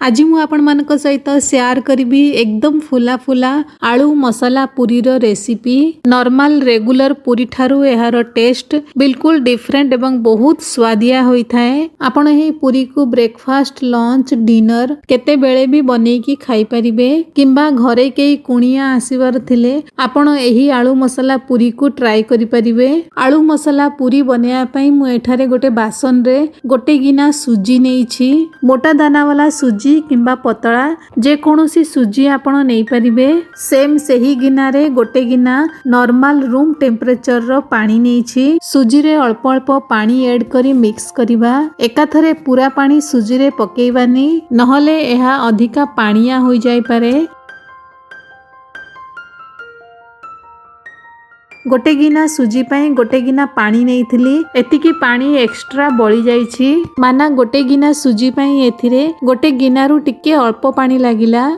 आज मु आपण मानक सहित शेयर करी एकदम फुला फुला आलू मसाला पूरी रो रेसिपी। नॉर्मल रेगुलर पूरी ठारू एहार टेस्ट बिल्कुल डिफरेंट एवं बहुत स्वादिया होई थाए। आपण ही पूरी को ब्रेकफास्ट लंच डिनर केते बेले भी बनेकी खाई परिबे किंबा घरे केई कुणिया आसीबार थिले आपण एही आलू मसाला पूरी को ट्राई करि परिबे। आलू मसाला पूरी बनेया पई मु एठारे गोटे बासन रे गोटे गिना सुजी नेइछि। मोटा दाना वाला सुजी किंबा पतला जे कोनोसी सुजी आपण नेई परिबे। सेम सही गिना रे गोटे गिना नॉर्मल रूम टेम्परेचर रो पानी नेइछि। सुजी रे अल्प अल्प पानी ऐड करी मिक्स करिबा। एकाथरे पूरा पानी सुजी रे पकेइबानी नहले एहा अधिका पानिया होई जाय पारे। गोटे गिना सुजी पाई गोटे गिना पानी नहीं थिली एतिकी पानी एक्स्ट्रा बळी जाईछि माना गोटे गिना सुजी पाई एथिरे गोटे गिना रु टिके अल्प पानी लागिला।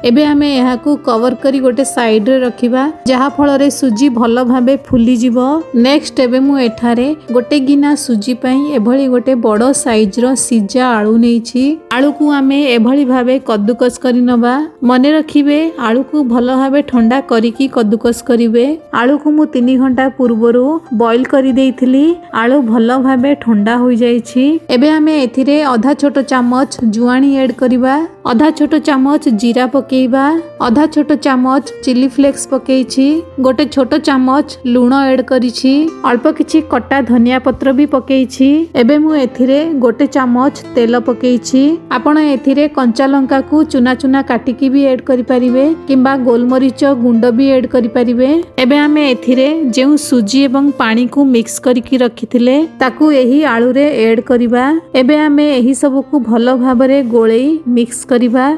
एबे हमें यहाँ को कवर करी गोटे साइड रे रखिबा जहा फल रे सुजी भल भाबे फुली जिवो। नेक्स्ट एबे मु एठारे गोटे गिना सुजी पई एभली गोटे बड़ो साइज रो सिजा आलू नेइछि। आलू को हमें एभली भाबे कद्दुकस करि नबा। मने रखिबे आलू को भल भाबे ठंडा करिकी कद्दुकस करिवे। आलू को मु 3 घंटा पूर्वरु बॉईल करि देइथिली। आलू भल भाबे ठंडा होई जाईछि। एबे हमें एथिरे आधा छोटो चामच जुआनी ऐड करिबा। आधा छोटो चामच जीरा पकेइबा। आधा छोटो चामच चिली फ्लेक्स पकेइछि। गोटे छोटो चामच लूण ऐड करिछि। अल्प किछि कटा धनिया पत्र भी पकेइछि। एबे मु एथिरे गोटे चामच तेल पकेइछि। आपण एथिरे कंचा लंका को चुना चुना काटिकी भी ऐड करि परिबे किंबा गोलमरीच गुंड भी ऐड करि परिबे। एबे हमें एथिरे जेउ सुजी एवं पानी को मिक्स करिकी रखिथिले ताकू एही आलू रे ऐड करिबा। एबे हमें एही सब को भलो भाबरे गोळेई मिक्स करिबा।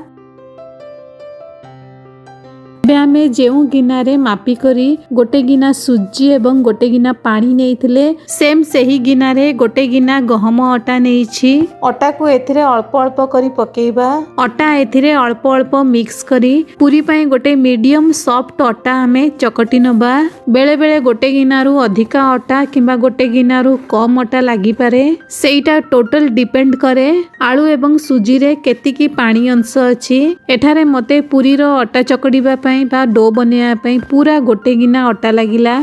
आमे जेउ गिना रे मापी करी गोटे गिना सुजी एवं गोटे गिना पानी नेइथिले सेम सही गिना रे गोटे गिना गहम अटा नेइछि। अटा को एथिरे अल्प अल्प करी पकेइबा। अटा एथिरे अल्प अल्प मिक्स करी पूरी पई गोटे मीडियम सॉफ्ट अटा हमें चकटी नबा। बेले बेले गोटे गिना रु अधिका अटा किंबा गोटे गिना रु कम अटा लागि पारे सेइटा टोटल डिपेंड करे आलू एवं सुजी रे केतिकी पानी अंश अछि। एठारे मते पूरी रो अटा चकड़ीबा पई बा डो बनेया पई पूरा गोटे गिना अटा लागिला।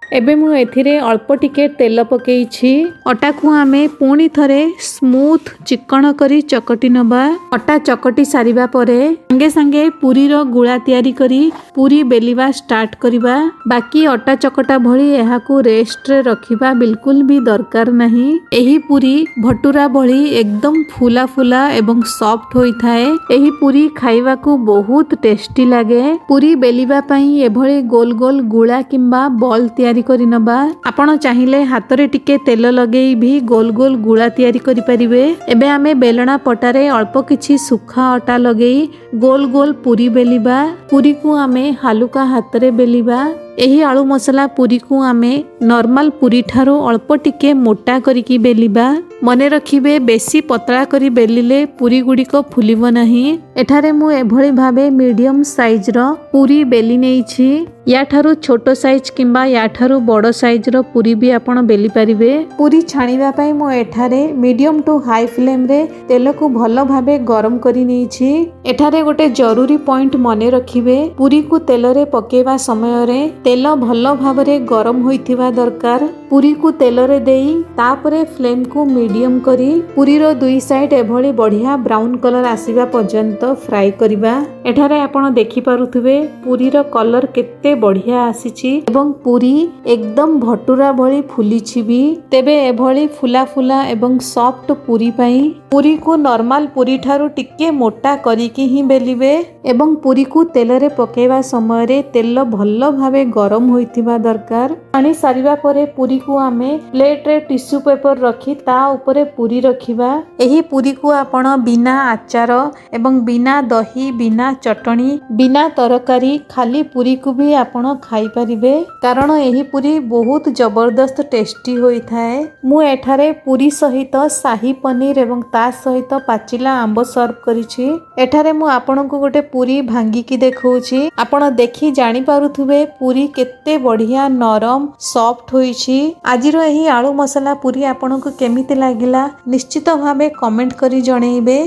एबे मु एथिरे अल्प टिके तेल पकेइछि। अटा को हमें पुणी थरे स्मूथ चिकन करी चकटी नबा। अटा चकटी सारिबा परे संगे संगे पूरी रो गुळा तयारी करी पूरी बेलिबा स्टार्ट करिबा। बाकी अटा चकटा भली एहा को रेस्ट रे रखिबा बिल्कुल भी दरकार नहीं। एही पूरी भटूरा भली एकदम फुला फुला एवं सॉफ्ट होई थाए। एही पूरी खाइबा को बहुत टेस्टी लागे। पूरी बेलिबा पई एभली गोल गोल गुळा किंबा बॉल तयारी करि नबा। आपण चाहिले हातरे टिके तेल लगेई भी गोल गोल गुळा तयारी करि परिबे। एबे हमें बेलना पटारे अल्प किछि सुखा अटा लगेई गोल गोल पूरी बेलिबा। पूरी को हमें हालुका हातरे बेलिबा। एही आलू मसाला पूरी को हमें नॉर्मल पूरी ठारो अल्प टिके मोटा करिकी बेलिबा। मने रखिबे बेसी पतला करी बेलिले पूरी गुडी को फुलिबो नहीं। एठारे मु एभली भाबे मीडियम साइज रो पूरी बेली नेइछि। या ठारो छोटो साइज किंबा या ठारो बड़ो साइज रो पूरी भी आपण बेली परिबे। पूरी छाणीबा पई मु एठारे मीडियम टू हाई फ्लेम रे तेल को भलो भाबे गरम करी नेइछि। एठारे गोटे जरूरी पॉइंट मने रखिबे पूरी को तेल रे पकेवा समय रे तेल भलो भाबरे गरम होइथिबा दरकार। पूरी को तेल रे देई तापरे फ्लेम को मीडियम करी पूरी रो दुई साइड एभली बढ़िया ब्राउन कलर आसीबा पर्यंत फ्राई करिबा। एठारे आपण देखि पारुथुबे पूरी रो कलर केते बढ़िया आसीछि एवं पूरी एकदम भटूरा भली फुलिछि भी। तेबे एभली फुला फुला एवं सॉफ्ट पूरी पई पूरी को नॉर्मल पूरी ठारू टिके मोटा करिकी ही बेलिबे एवं पूरी को तेल रे पकेवा समय रे तेल भलो भाबे गरम होइथिबा दरकार। पानी सारिबा परे पूरी को हमें प्लेट रे टिश्यू पेपर रखी ता ऊपर पूरी रखिबा। एही पूरी को आपण बिना आचार एवं बिना दही बिना चटनी बिना तरकारी खाली पूरी को भी आपण खाई परिबे कारण एही पूरी बहुत जबरदस्त टेस्टी होई थाए। मु एठारे पूरी सहित शाही पनीर एवं ता सहित पाचिला आंब सर्व करिछि। एठारे मु आपण को गोटे पूरी भांगी की देखौछि। आपण देखि जानि पारुथुबे पूरी केते बढ़िया नरम सॉफ्ट होईछि। आजिरो एही आलू मसला पूरी आपनकु केमिति लागिला निश्चित भाबे कमेंट करी जणैबे।